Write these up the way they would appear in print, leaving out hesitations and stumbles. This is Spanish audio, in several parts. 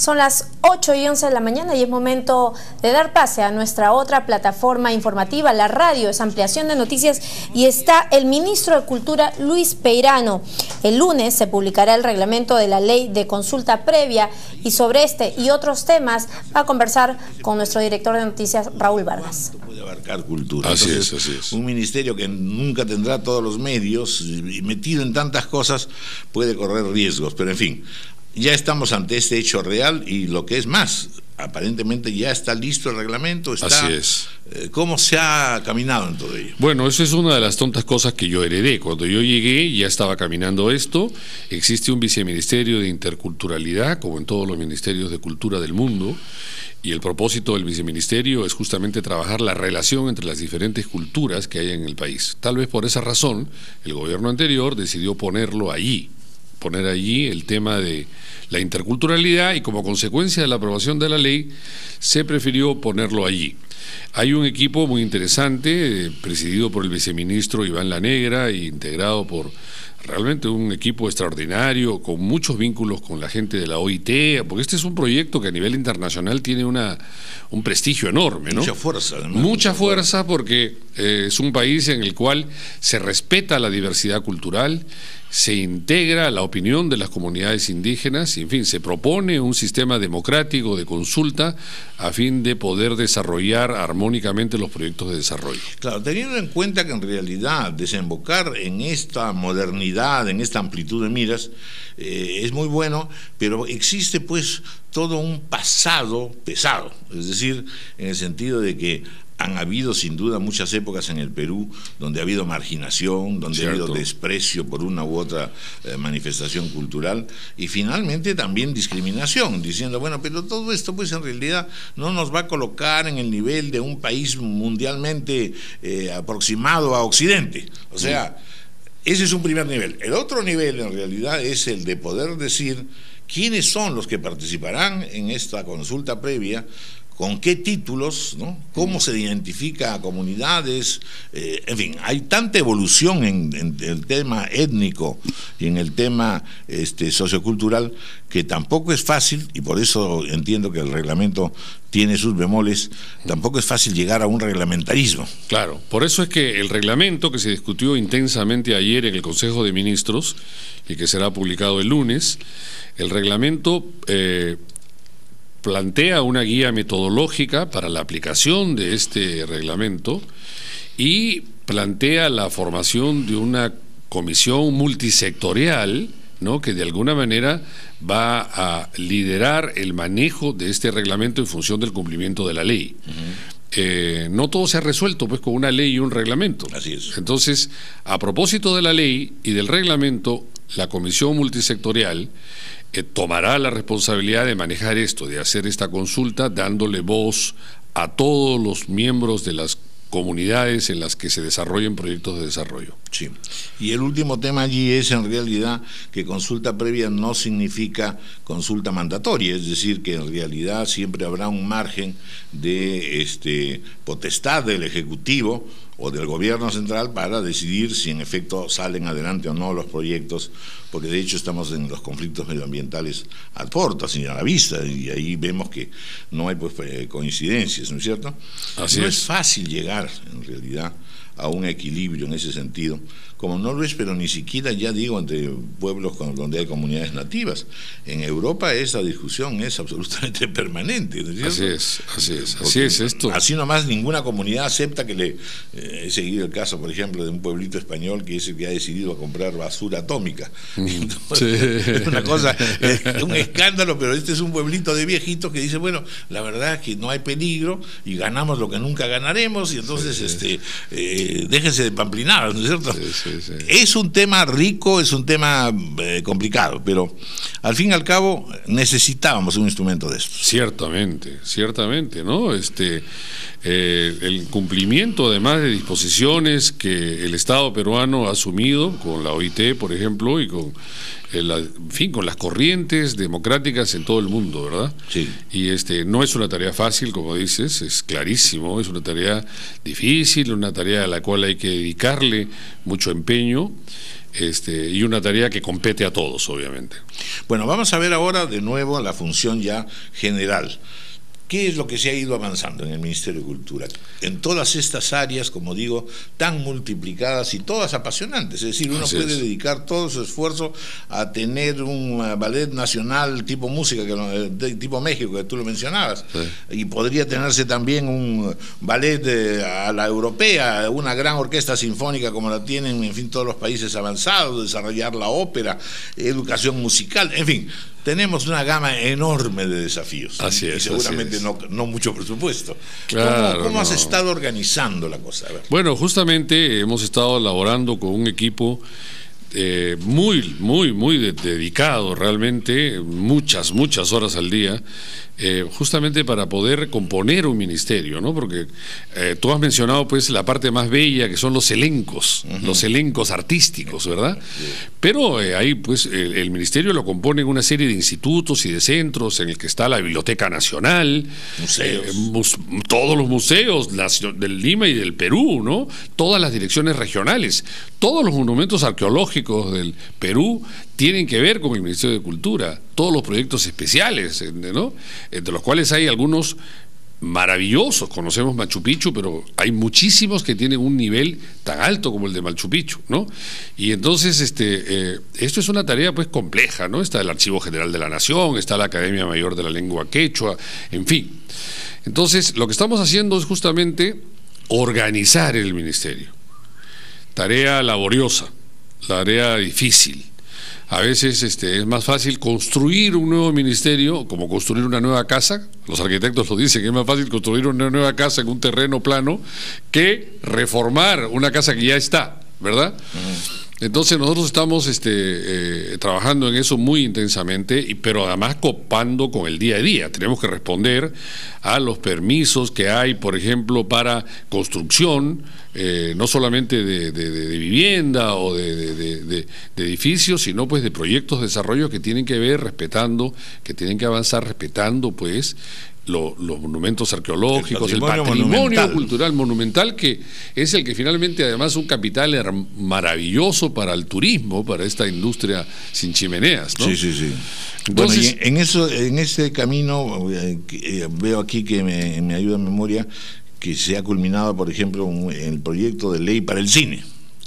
Son las 8:11 de la mañana y es momento de dar pase a nuestra otra plataforma informativa, la radio. Es ampliación de noticias y está el ministro de Cultura, Luis Peirano. El lunes se publicará el reglamento de la ley de consulta previa y sobre este y otros temas va a conversar con nuestro director de noticias, Raúl Vargas. Puede abarcar cultura. Así es. Un ministerio que nunca tendrá todos los medios y metido en tantas cosas puede correr riesgos, pero en fin. Ya estamos ante este hecho real y lo que es más, aparentemente ya está listo el reglamento. Así es. ¿Cómo se ha caminado en todo ello? Bueno, eso es una de las tontas cosas que yo heredé. Cuando yo llegué ya estaba caminando esto. Existe un viceministerio de interculturalidad, como en todos los ministerios de cultura del mundo, y el propósito del viceministerio es justamente trabajar la relación entre las diferentes culturas que hay en el país. Tal vez por esa razón el gobierno anterior decidió poner allí el tema de la interculturalidad y como consecuencia de la aprobación de la ley se prefirió ponerlo allí. Hay un equipo muy interesante presidido por el viceministro Iván Lanegra e integrado por realmente un equipo extraordinario con muchos vínculos con la gente de la OIT, porque este es un proyecto que a nivel internacional tiene un prestigio enorme, ¿no? Mucha fuerza, además. Mucha fuerza porque es un país en el cual se respeta la diversidad cultural, se integra la opinión de las comunidades indígenas, y, en fin, se propone un sistema democrático de consulta a fin de poder desarrollar armónicamente los proyectos de desarrollo. Claro, teniendo en cuenta que en realidad desembocar en esta modernidad, en esta amplitud de miras, es muy bueno, pero existe pues todo un pasado pesado, es decir, en el sentido de que han habido sin duda muchas épocas en el Perú donde ha habido marginación, donde ha habido desprecio por una u otra manifestación cultural y finalmente también discriminación, diciendo, bueno, pero todo esto pues en realidad no nos va a colocar en el nivel de un país mundialmente aproximado a Occidente. O sea, ese es un primer nivel. El otro nivel en realidad es el de poder decir quiénes son los que participarán en esta consulta previa, con qué títulos, ¿no? Cómo se identifica a comunidades, en fin, hay tanta evolución en el tema étnico y en el tema sociocultural que tampoco es fácil, y por eso entiendo que el reglamento tiene sus bemoles, tampoco es fácil llegar a un reglamentarismo. Claro, por eso es que el reglamento que se discutió intensamente ayer en el Consejo de Ministros y que será publicado el lunes, el reglamento plantea una guía metodológica para la aplicación de este reglamento y plantea la formación de una comisión multisectorial, ¿no?, que de alguna manera va a liderar el manejo de este reglamento en función del cumplimiento de la ley. No todo se ha resuelto pues con una ley y un reglamento. Así es. Entonces, a propósito de la ley y del reglamento, la comisión multisectorial tomará la responsabilidad de manejar esto, de hacer esta consulta, dándole voz a todos los miembros de las comunidades en las que se desarrollen proyectos de desarrollo. Sí. Y el último tema allí es en realidad que consulta previa no significa consulta mandatoria, es decir, que en realidad siempre habrá un margen de potestad del Ejecutivo o del Gobierno Central para decidir si en efecto salen adelante o no los proyectos, porque de hecho estamos en los conflictos medioambientales a portas y a la vista, y ahí vemos que no hay pues coincidencias, ¿no es cierto? Así no es fácil llegar en realidad a un equilibrio en ese sentido, como no lo es, pero ni siquiera ya digo entre pueblos donde hay comunidades nativas. En Europa esa discusión es absolutamente permanente, ¿no es cierto? Así es esto. Así nomás ninguna comunidad acepta que he seguido el caso, por ejemplo, de un pueblito español que es el que ha decidido a comprar basura atómica. Entonces, es una cosa, es un escándalo, pero este es un pueblito de viejitos que dice, bueno, la verdad es que no hay peligro y ganamos lo que nunca ganaremos y entonces déjense de pamplinar, ¿no es cierto? Sí. Es un tema rico, es un tema complicado, pero al fin y al cabo necesitábamos un instrumento de estos. Ciertamente, ¿no? El cumplimiento además de disposiciones que el Estado peruano ha asumido con la OIT, por ejemplo, y con con las corrientes democráticas en todo el mundo, ¿verdad? Sí. Y no es una tarea fácil, como dices, es clarísimo, es una tarea difícil, una tarea a la cual hay que dedicarle mucho empeño, y una tarea que compete a todos, obviamente. Bueno, vamos a ver ahora de nuevo la función ya general. ¿Qué es lo que se ha ido avanzando en el Ministerio de Cultura? En todas estas áreas, como digo, tan multiplicadas y todas apasionantes. Es decir, uno puede dedicar todo su esfuerzo a tener un ballet nacional tipo música, tipo México, que tú lo mencionabas. Sí. Y podría tenerse también un ballet a la europea, una gran orquesta sinfónica como la tienen, en fin, todos los países avanzados, desarrollar la ópera, educación musical, en fin. Tenemos una gama enorme de desafíos. Así es, y seguramente no mucho presupuesto. Claro, ¿Cómo has estado organizando la cosa? Bueno, justamente hemos estado elaborando con un equipo muy dedicado, realmente, muchas horas al día, justamente para poder componer un ministerio, ¿no? Porque tú has mencionado pues la parte más bella, que son los elencos artísticos, ¿verdad? Pero ahí pues el ministerio lo componen una serie de institutos y de centros en el que está la Biblioteca Nacional, museos, todos los museos del Lima y del Perú, ¿no? Todas las direcciones regionales, todos los monumentos arqueológicos del Perú tienen que ver con el Ministerio de Cultura, todos los proyectos especiales, ¿no? Entre los cuales hay algunos maravillosos, conocemos Machu Picchu, pero hay muchísimos que tienen un nivel tan alto como el de Machu Picchu, ¿no? Y entonces esto es una tarea pues compleja, ¿no? Está el Archivo General de la Nación, está la Academia Mayor de la Lengua Quechua, en fin. Entonces, lo que estamos haciendo es justamente organizar el ministerio. Tarea laboriosa, tarea difícil. A veces es más fácil construir un nuevo ministerio, como construir una nueva casa. Los arquitectos lo dicen, que es más fácil construir una nueva casa en un terreno plano que reformar una casa que ya está, ¿verdad? Entonces nosotros estamos trabajando en eso muy intensamente, pero además copando con el día a día. Tenemos que responder a los permisos que hay, por ejemplo, para construcción, no solamente de vivienda o de edificios, sino pues de proyectos de desarrollo que tienen que ver respetando, que tienen que avanzar respetando pues los monumentos arqueológicos, el patrimonio cultural monumental, que es el que finalmente además es un capital maravilloso para el turismo, para esta industria sin chimeneas, ¿no? Sí. Entonces, bueno, en ese camino veo aquí que me ayuda en memoria que se ha culminado, por ejemplo, el proyecto de ley para el cine.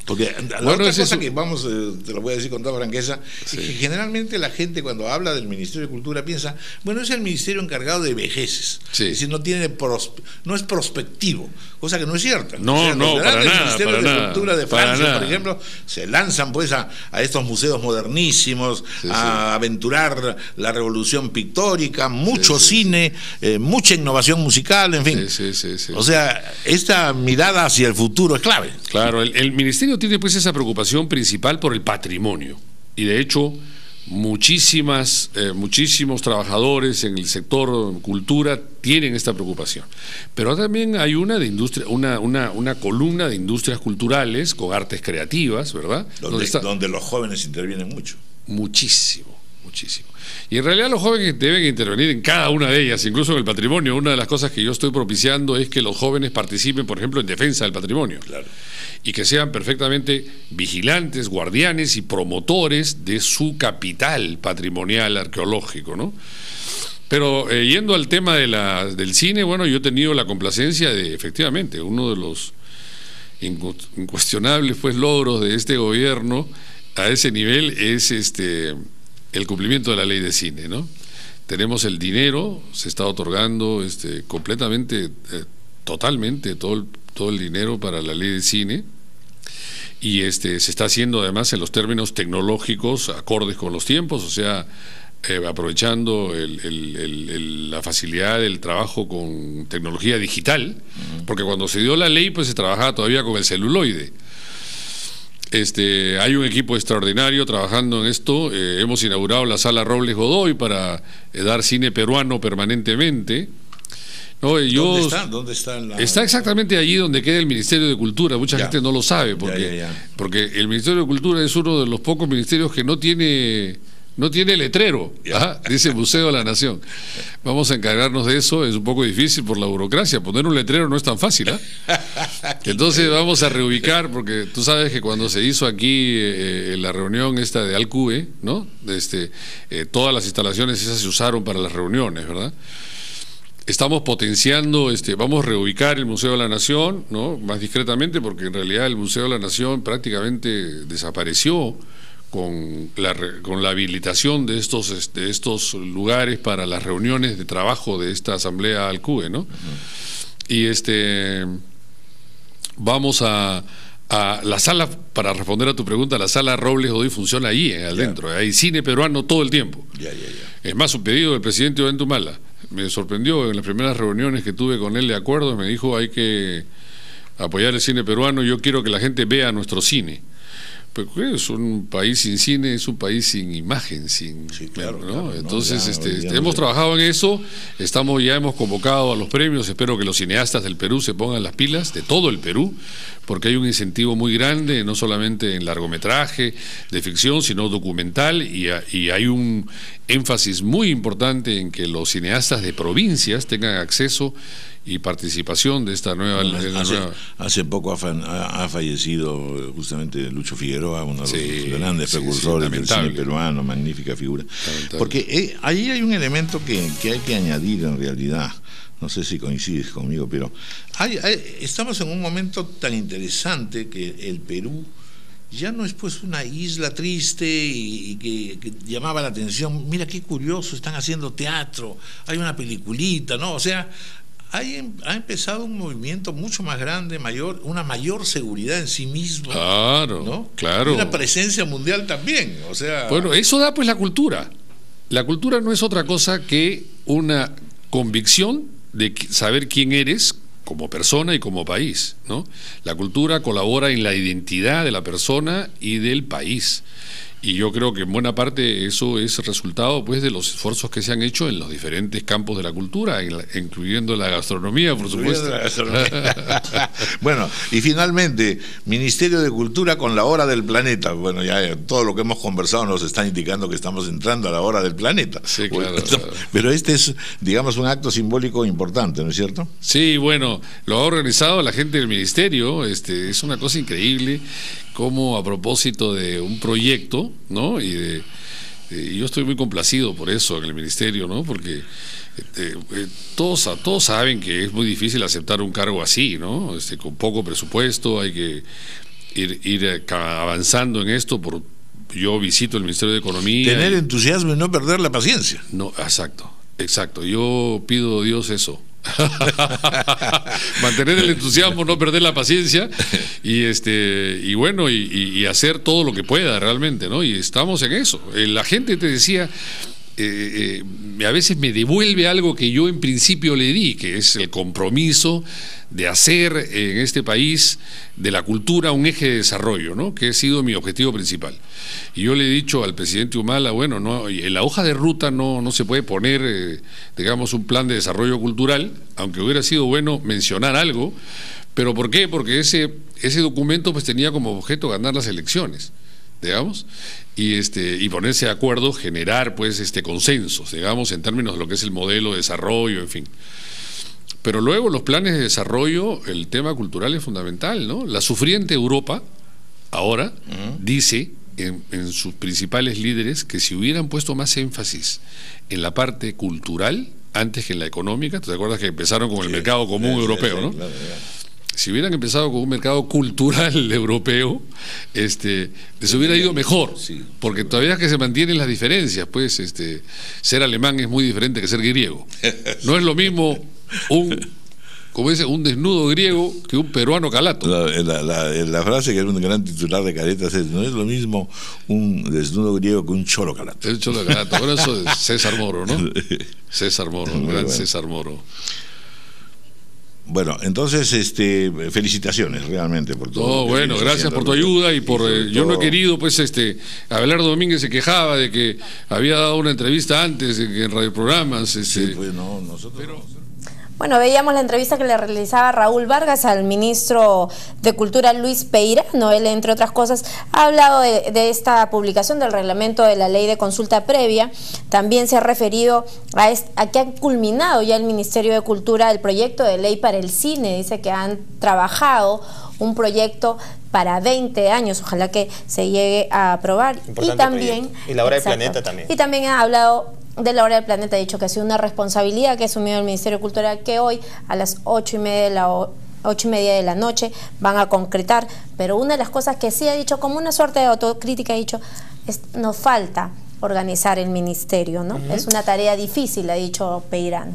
Porque la otra cosa que te lo voy a decir con toda franqueza, es que generalmente la gente cuando habla del Ministerio de Cultura piensa, bueno, es el ministerio encargado de vejeces, es decir, no es prospectivo, cosa que no es cierta. No, para nada. El Ministerio de Cultura de Francia, por ejemplo, se lanzan pues a estos museos modernísimos, a aventurar la revolución pictórica, mucho cine, mucha innovación musical, en fin. O sea, esta mirada hacia el futuro es clave. Claro, el ministerio tiene pues esa preocupación principal por el patrimonio, y de hecho muchísimos trabajadores en el sector cultura tienen esta preocupación, pero también hay una columna de industrias culturales con artes creativas, ¿verdad? Donde los jóvenes intervienen muchísimo. Y en realidad los jóvenes deben intervenir en cada una de ellas, incluso en el patrimonio. Una de las cosas que yo estoy propiciando es que los jóvenes participen, por ejemplo, en defensa del patrimonio. Claro. Y que sean perfectamente vigilantes, guardianes y promotores de su capital patrimonial arqueológico, ¿no? Pero yendo al tema del cine, bueno, yo he tenido la complacencia de, efectivamente, uno de los incuestionables pues logros de este gobierno a ese nivel es el cumplimiento de la ley de cine, ¿no? Tenemos el dinero, se está otorgando completamente, totalmente todo el dinero para la ley de cine, y se está haciendo además en los términos tecnológicos acordes con los tiempos, o sea, aprovechando la facilidad del trabajo con tecnología digital, porque cuando se dio la ley pues se trabajaba todavía con el celuloide. Hay un equipo extraordinario trabajando en esto. Hemos inaugurado la Sala Robles Godoy para dar cine peruano permanentemente. No, ¿Dónde está? Está exactamente allí donde queda el Ministerio de Cultura. Mucha gente no lo sabe porque el Ministerio de Cultura es uno de los pocos ministerios que no tiene no tiene letrero, dice Museo de la Nación. Vamos a encargarnos de eso, es un poco difícil por la burocracia, poner un letrero no es tan fácil, Entonces vamos a reubicar, porque tú sabes que cuando se hizo aquí la reunión esta de Alcube, ¿no? Todas las instalaciones esas se usaron para las reuniones, ¿verdad? Estamos potenciando, vamos a reubicar el Museo de la Nación, ¿no? Más discretamente, porque en realidad el Museo de la Nación prácticamente desapareció con la habilitación de estos lugares para las reuniones de trabajo de esta asamblea Alcube, ¿no? Y vamos a la sala, para responder a tu pregunta, la sala Robles Godoy funciona allí, adentro. Hay cine peruano todo el tiempo. Es más, un pedido del presidente Ollanta me sorprendió en las primeras reuniones que tuve con él de acuerdo, me dijo hay que apoyar el cine peruano, yo quiero que la gente vea nuestro cine. Pues es un país sin cine, es un país sin imagen, sin, sí, claro, ¿no? Claro, entonces ya hemos trabajado en eso, ya hemos convocado a los premios, espero que los cineastas del Perú se pongan las pilas, de todo el Perú, porque hay un incentivo muy grande, no solamente en largometraje de ficción, sino documental, y hay un énfasis muy importante en que los cineastas de provincias tengan acceso y participación de esta nueva... Hace poco ha fallecido justamente Lucho Figueroa, uno de los grandes precursores del cine peruano, magnífica figura. Porque ahí hay un elemento que hay que añadir en realidad. No sé si coincides conmigo, pero estamos en un momento tan interesante que el Perú ya no es pues una isla triste y que llamaba la atención. Mira qué curioso, están haciendo teatro, hay una peliculita, ¿no? O sea, ha empezado un movimiento mucho más grande, una mayor seguridad en sí mismo. Claro, ¿no? claro. Y una presencia mundial también, o sea... Bueno, eso da pues la cultura. La cultura no es otra cosa que una convicción de saber quién eres como persona y como país, ¿no? La cultura colabora en la identidad de la persona y del país. Y yo creo que en buena parte eso es resultado pues de los esfuerzos que se han hecho en los diferentes campos de la cultura, incluyendo la gastronomía, por supuesto. Bueno, y finalmente, Ministerio de Cultura con la hora del planeta. Bueno, ya todo lo que hemos conversado nos está indicando que estamos entrando a la hora del planeta. Sí, claro. Pero este es, digamos, un acto simbólico importante, ¿no es cierto? Sí, bueno, lo ha organizado la gente del Ministerio, es una cosa increíble. Como a propósito de un proyecto, ¿no? Y yo estoy muy complacido por eso en el Ministerio, ¿no? Porque todos saben que es muy difícil aceptar un cargo así, ¿no? Con poco presupuesto, hay que ir avanzando en esto. Yo visito el Ministerio de Economía. Tener entusiasmo y no perder la paciencia. No, exacto. Yo pido a Dios eso. Mantener el entusiasmo, no perder la paciencia y bueno, y hacer todo lo que pueda realmente, ¿no? Y estamos en eso. La gente, te decía, a veces me devuelve algo que yo en principio le di, que es el compromiso de hacer en este país de la cultura un eje de desarrollo, ¿no? Que ha sido mi objetivo principal. Y yo le he dicho al presidente Humala, bueno, no, en la hoja de ruta no se puede poner, digamos, un plan de desarrollo cultural, aunque hubiera sido bueno mencionar algo, pero ¿por qué? Porque ese documento pues tenía como objeto ganar las elecciones, digamos, y ponerse de acuerdo, generar pues consensos, digamos, en términos de lo que es el modelo de desarrollo, en fin. Pero luego los planes de desarrollo, el tema cultural es fundamental, ¿no? La sufriente Europa ahora dice en sus principales líderes que si hubieran puesto más énfasis en la parte cultural antes que en la económica, ¿te acuerdas que empezaron con el mercado común europeo, ¿no? Claro. Si hubieran empezado con un mercado cultural europeo, les hubiera ido mejor, porque todavía que se mantienen las diferencias, pues ser alemán es muy diferente que ser griego. No es lo mismo un desnudo griego que un peruano calato. La frase que era un gran titular de Caretas es: no es lo mismo un desnudo griego que un cholo calato. El cholo calato, bueno, eso es César Moro, ¿no? César Moro, el gran César Moro. Bueno, entonces, felicitaciones realmente por todo. No, bueno, gracias por tu ayuda y por yo no he querido, pues, Abelardo Domínguez se quejaba de que había dado una entrevista antes en radioprogramas. Sí, pues no, nosotros. Bueno, veíamos la entrevista que le realizaba Raúl Vargas al ministro de Cultura Luis Peirano. Él, entre otras cosas, ha hablado de esta publicación del reglamento de la ley de consulta previa. También se ha referido a que ha culminado ya el Ministerio de Cultura el proyecto de ley para el cine. Dice que han trabajado un proyecto para 20 años, ojalá que se llegue a aprobar. Importante y también proyecto. Y la hora del planeta también. Y también ha hablado de la hora del planeta, ha dicho que ha sido una responsabilidad que ha asumido el Ministerio de Cultura, que hoy a las 8:30 de la noche van a concretar. Pero una de las cosas que sí ha dicho, como una suerte de autocrítica, ha dicho, nos falta organizar el ministerio, ¿no? Es una tarea difícil, ha dicho Peirano.